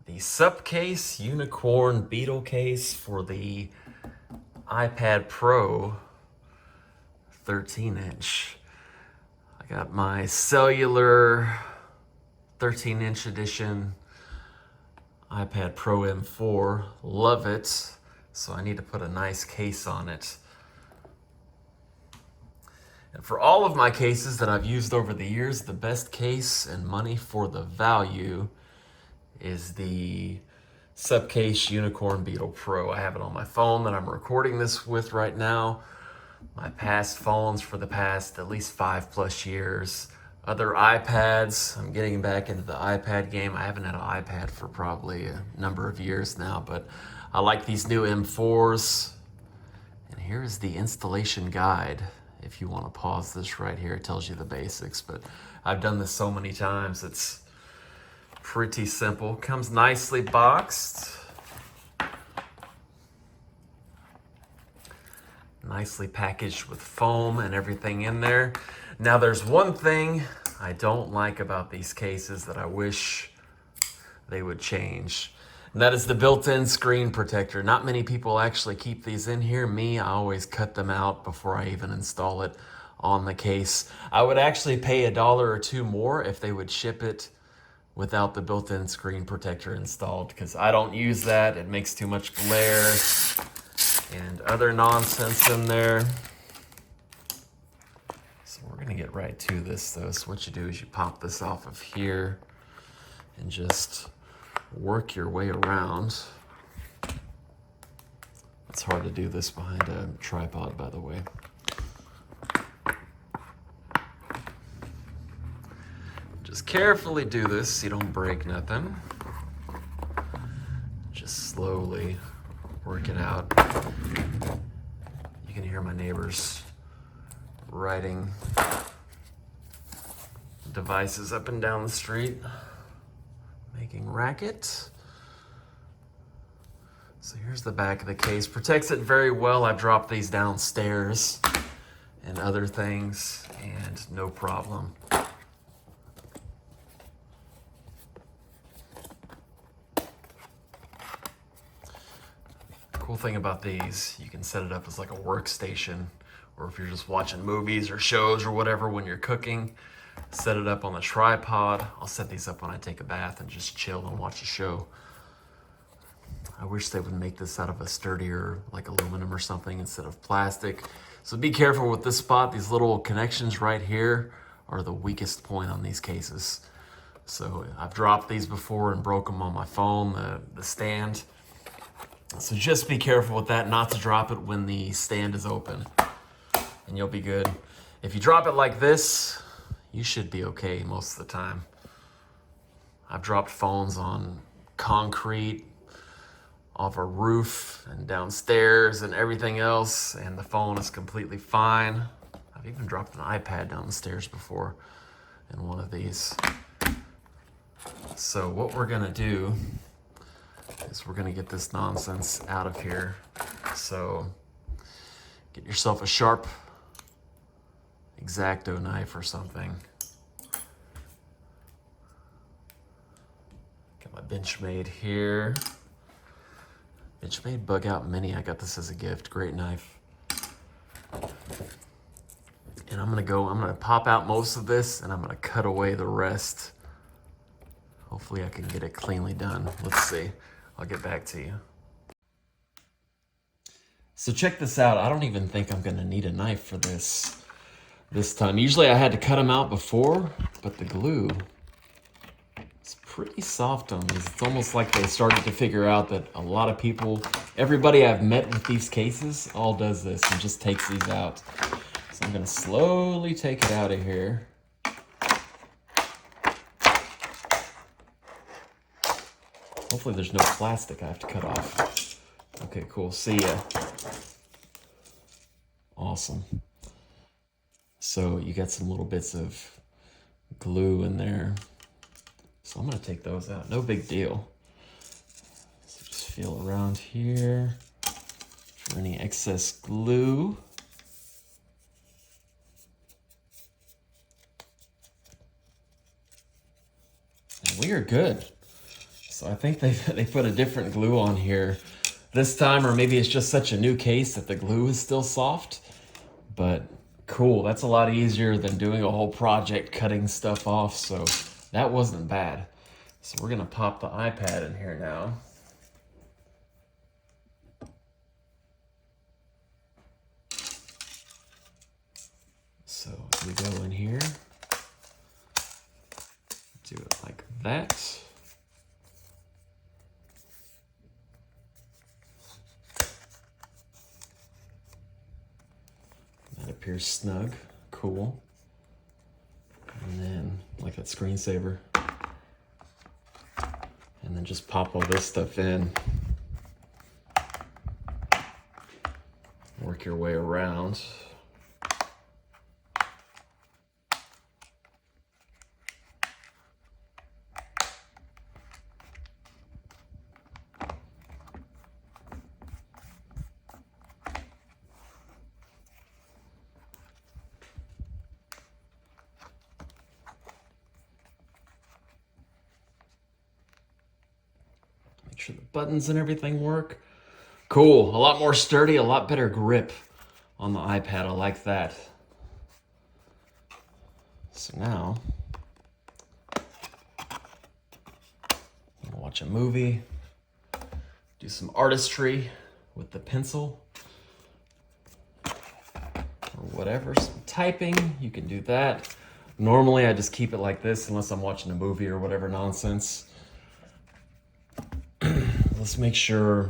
the Supcase Unicorn Beetle case for the iPad Pro 13-inch. I got my cellular 13-inch edition iPad Pro M4. Love it. So I need to put a nice case on it. And for all of my cases that I've used over the years, the best case and money for the value is the Supcase Unicorn Beetle Pro. I have it on my phone that I'm recording this with right now. My past phones for the past at least 5+ years. Other iPads, I'm getting back into the iPad game. I haven't had an iPad for probably a number of years now, but I like these new M4s. And here is the installation guide. If you want to pause this right here, it tells you the basics, but I've done this so many times, it's pretty simple. Comes nicely boxed. Nicely packaged with foam and everything in there. Now there's one thing I don't like about these cases that I wish they would change. And that is the built-in screen protector. Not many people actually keep these in here. Me, I always cut them out before I even install it on the case. I would actually pay $1 or $2 more if they would ship it without the built-in screen protector installed, because I don't use that. It makes too much glare and other nonsense in there. So we're gonna get right to this though. So what you do is you pop this off of here and just work your way around. It's hard to do this behind a tripod, by the way. Just carefully do this so you don't break nothing. Just slowly work it out. You can hear my neighbors riding devices up and down the street, making racket. So here's the back of the case. Protects it very well. I've dropped these downstairs and other things, and no problem. Cool thing about these, you can set it up as like a workstation, or if you're just watching movies or shows or whatever when you're cooking, set it up on the tripod. I'll set these up when I take a bath and just chill and watch a show. I wish they would make this out of a sturdier, like aluminum or something instead of plastic. So be careful with this spot. These little connections right here are the weakest point on these cases. So I've dropped these before and broke them on my phone, the stand. So just be careful with that, not to drop it when the stand is open, and you'll be good. If you drop it like this, you should be okay most of the time. I've dropped phones on concrete, off a roof, and downstairs, and everything else, and the phone is completely fine. I've even dropped an iPad down the stairs before in one of these. So what we're gonna do is we're gonna get this nonsense out of here. So get yourself a sharp X-Acto knife or something. Got my Benchmade here. Benchmade Bug Out Mini. I got this as a gift. Great knife. And I'm gonna pop out most of this and I'm gonna cut away the rest. Hopefully I can get it cleanly done. Let's see. I'll get back to you. So check this out. I don't even think I'm gonna need a knife for this time. Usually I had to cut them out before, but the glue is pretty soft on these. It's almost like they started to figure out that a lot of people, everybody I've met with these cases all does this and just takes these out. So I'm gonna slowly take it out of here. Hopefully there's no plastic I have to cut off. Okay, cool, see ya. Awesome. So you got some little bits of glue in there. So I'm gonna take those out, no big deal. So just feel around here for any excess glue. And we are good. So I think they put a different glue on here this time, or maybe it's just such a new case that the glue is still soft. But cool, that's a lot easier than doing a whole project cutting stuff off, so that wasn't bad. So we're gonna pop the iPad in here now. So we go in here, do it like that. That appears snug, cool. And then, like that screensaver. And then just pop all this stuff in. Work your way around. Make sure the buttons and everything work. Cool, a lot more sturdy, a lot better grip on the iPad. I like that. So now, I'll watch a movie, do some artistry with the pencil, or whatever, some typing, you can do that. Normally I just keep it like this unless I'm watching a movie or whatever nonsense. Let's make sure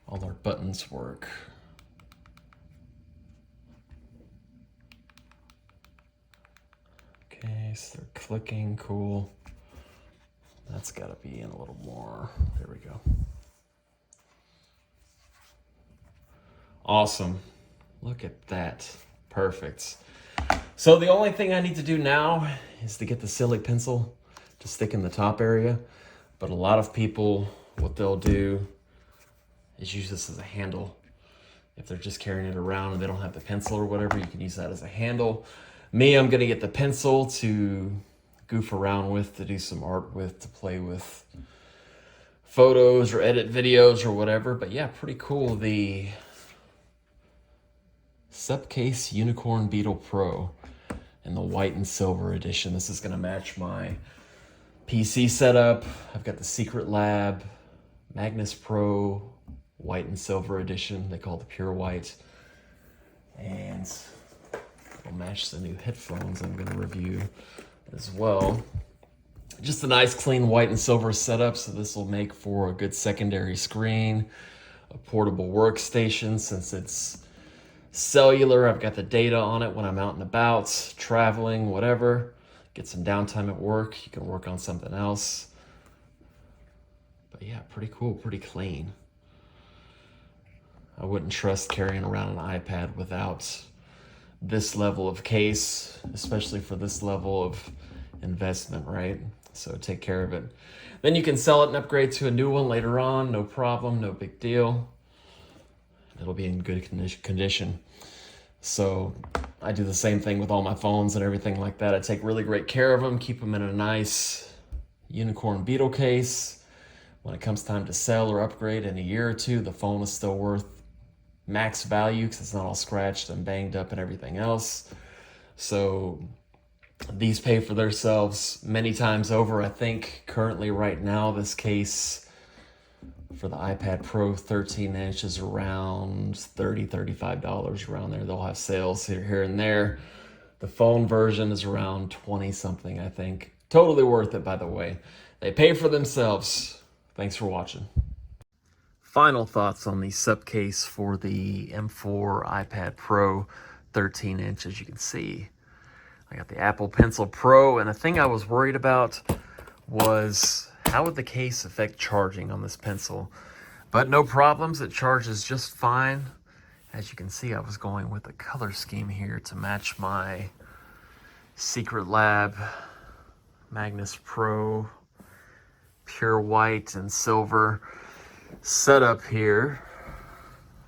all our buttons work. Okay, so they're clicking, cool. That's gotta be in a little more. There we go. Awesome. Look at that. Perfect. So the only thing I need to do now is to get the silly pencil to stick in the top area. But a lot of people, what they'll do is use this as a handle. If they're just carrying it around and they don't have the pencil or whatever, you can use that as a handle. Me, I'm gonna get the pencil to goof around with, to do some art with, to play with photos or edit videos or whatever. But yeah, pretty cool. The Supcase Unicorn Beetle Pro in the white and silver edition. This is gonna match my PC setup. I've got the Secret Lab Magnus Pro white and silver edition. They call it the pure white. And it'll match the new headphones I'm gonna review as well. Just a nice clean white and silver setup. So this will make for a good secondary screen, a portable workstation since it's cellular. I've got the data on it when I'm out and about, traveling, whatever. Get some downtime at work. You can work on something else. But yeah, pretty cool, pretty clean. I wouldn't trust carrying around an iPad without this level of case, especially for this level of investment, right? So take care of it. Then you can sell it and upgrade to a new one later on. No problem, no big deal. It'll be in good condition. So I do the same thing with all my phones and everything like that. I take really great care of them, keep them in a nice Unicorn Beetle case. When it comes time to sell or upgrade in a year or two, the phone is still worth max value because it's not all scratched and banged up and everything else. So these pay for themselves many times over. I think currently right now this case for the iPad Pro 13-inch is around $30, $35 around there. They'll have sales here and there. The phone version is around 20 something, I think. Totally worth it, by the way. They pay for themselves. Thanks for watching. Final thoughts on the Supcase for the M4 iPad Pro 13-inch. As you can see, I got the Apple Pencil Pro, and the thing I was worried about was how would the case affect charging on this pencil? But no problems, it charges just fine. As you can see, I was going with a color scheme here to match my Secret Lab Magnus Pro pure white and silver setup here.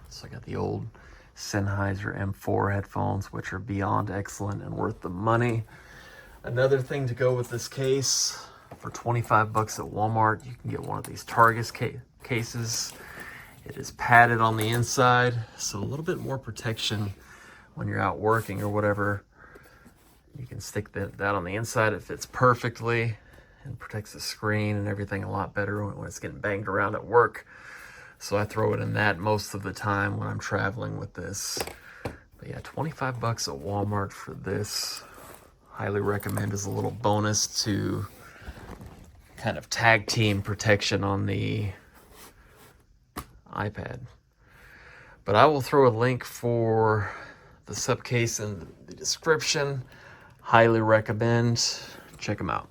So I got the old Sennheiser M4 headphones, which are beyond excellent and worth the money. Another thing to go with this case, For 25 bucks at Walmart, you can get one of these Targus cases. It is padded on the inside, so a little bit more protection when you're out working or whatever. You can stick that on the inside. It fits perfectly and protects the screen and everything a lot better when it's getting banged around at work. So I throw it in that most of the time when I'm traveling with this. But yeah, 25 bucks at Walmart for this. Highly recommend as a little bonus to kind of tag team protection on the iPad. But I will throw a link for the Supcase in the description. Highly recommend. Check them out.